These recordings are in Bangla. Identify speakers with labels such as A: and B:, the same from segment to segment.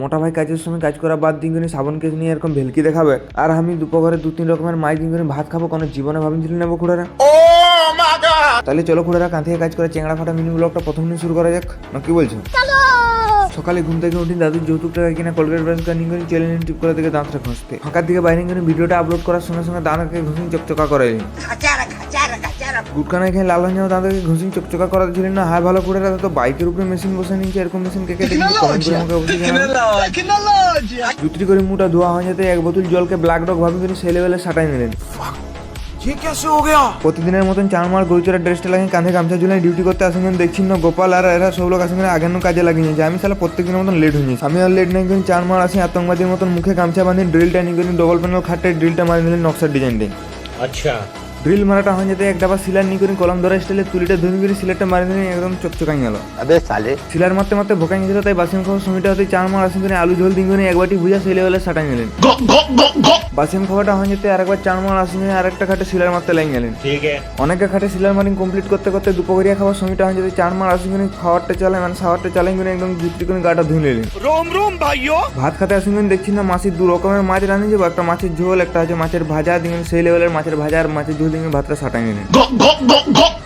A: মোটা ভাই কাজের সময় কাজ করা বাদ দিন করে সাবন কেস নিয়ে এরকম ভেলকি দেখাবে, আর আমি দুপুরে 2-3 রকমের মাছ দিন করে ভাত খাবো, কোনো জীবনে ভাবিছিল নেবো খুড়ারা। তাহলে চলো খুড়ারা কাঁথে কাজ করে চেংড়া ফাটা মিনি ব্লগটা প্রথম নিয়ে শুরু করা যাক, না কি বলছো? সকালে ঘুম থেকে উঠি দাদুর যৌতুক টাকা কিনা কলগেট ব্রাশ কানিং করে চ্যালেঞ্জ টিপ করে দিকে দাঁতটা ঘষতে, ফাঁকার দিকে বাইরে করে ভিডিওটা আপলোড করার সঙ্গে সঙ্গে দাঁতকে ঘুষিং চকচকা করাই। গুটখানা খেয়ে লাল হয়ে যাও, দাঁতকে ঘুষিং চকচকা করা ছিল না। হাই ভালো করে তো বাইকের উপরে মেশিন বসে নিয়েছে, এরকম মেশিন কে কে দেখি কমেন্ট করে আমাকে অবশ্যই জানাবেন। জুতরি করে মুটা ধোয়া হয়ে যেতে এক বোতল জলকে ব্ল্যাক ডগ ভাবি করে সেই লেভেলে সাটাই নিলেন। প্রতিদিনের মতন চারমার গরুচড়ার ড্রেসটা লাগিয়ে কাঁধে গামছা ঝুলে ডিউটি করতে আসেন, দেখছি না গোপাল আর এরা সব লোক আসেন আগের কাজে লাগিয়েছে। আমি সালা প্রত্যেকদিনের মতন লেট হয়ে যাচ্ছি। আমি আর লেট নাই করে চারমার আসি আতঙ্কবাদীর মতন মুখে গামছা বাঁধি, ড্রিলটা নিয়ে করে ডবল প্যানেল খাটে ড্রিলটা মারি নিলেন নকশার ডিজাইনটাই। আচ্ছা ড্রিল মারাটা হয়ে যেতে এক ডাবা সিলার নিয়ে করে কলম ধরা স্টাইলে তুলিটা ধরে করে সিলারটা মারি দিলেন, একদম চকচকাই গেল। সিলার মারতে মারতে ভোকাই গেছিল, তাই বাসিম খাওয়ার সময়টা হতে চারমার আসেন করে আলু ঝোল দিন করে এক বাটি ভুজা সেই লেভেলে সাটাই নিলেন। বাসিম খাওয়াটা হয়ে যেতে আরেকবার চারমার আসেন আরেকটা খাটে সিলার মারতে লাগিয়ে গেলেন। অনেকে খাটে সিলার মারিং কমপ্লিট করতে করতে দুপুরিয়া খাওয়ার সময়টা হয়ে যেতে চারমার আসেন করে খাওয়ারটা চালায় মানে সাওয়ারটা চালাই করে একদম জুতরি করে গাটা ধুয়ে নিলেন। ভাত খাতে আসেন করে দেখছি না মাছের 2 রকমের মাছ রাঁধে যাবো, একটা মাছের ঝোল, একটা হচ্ছে মাছের ভাজা দিন সেই লেভেলের মাছের ভাজা আর মাছের ঝোল দিন ভাতটা সাটাই নিলেন।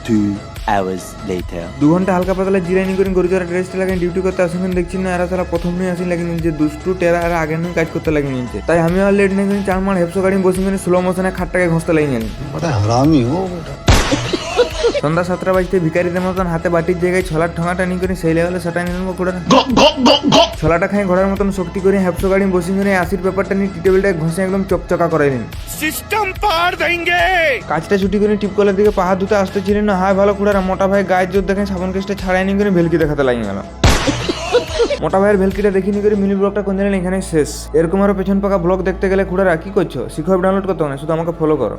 B: 2 hours later
A: 2 ঘন্টা হালকা পাতলা জিরানি করে গরু চড়া ড্রেসটা লাগিয়ে ডিউটি করতে আসেন, দেখছি না এরা সারা প্রথম নিয়ে আসেন লাগিয়ে নিচ্ছে দুষ্টু টেরা আর আগের নিয়ে কাজ করতে লাগিয়ে নিচ্ছে। তাই আমি আর লেট নেই করে চারমার হেপসো গাড়ি বসে করে স্লো মোশনে খাটটাকে ঘষতে লাগিয়ে গেলেন। সন্ধ্যা 7টা বাজতে ভিকারিদের মতন হাতে বাটির জায়গায় ছোলার ঠোঙাটা নিয়ে করে সেই লেভেলে সাটাই নিলেন। ছোলাটা খাই ঘোড়ার মতন শক্তি করে হেপসো গাড়ি বসে করে 80 পেপারটা নিয়ে টি টেবিলটা ঘষে একদম চকচকা করাইলেন। সিস্টেম পার দেंगे। কাজটা ছুটি করে টিপকলের দিকে পাহাড় দুটো আসতেছিলেন না। হাই ভালো কুড়ারা মোটা ভাই গায়ের জোর দেখেন সাবন কেসটা ছাড়াই নিয়ে করে ভেলকি দেখাতে লাগিয়ে গেল। মোটা ভাইয়ের ভেলকিটা দেখিনি করে মিনি ব্লগটা কোন দিলেন এখানে শেষ। এরকম আরো পেছন পাকা ব্লগ দেখতে গেলে খুড়ারা কি করছো? শিখো ডাউনলোড করতে হবে না, শুধু আমাকে ফলো করো।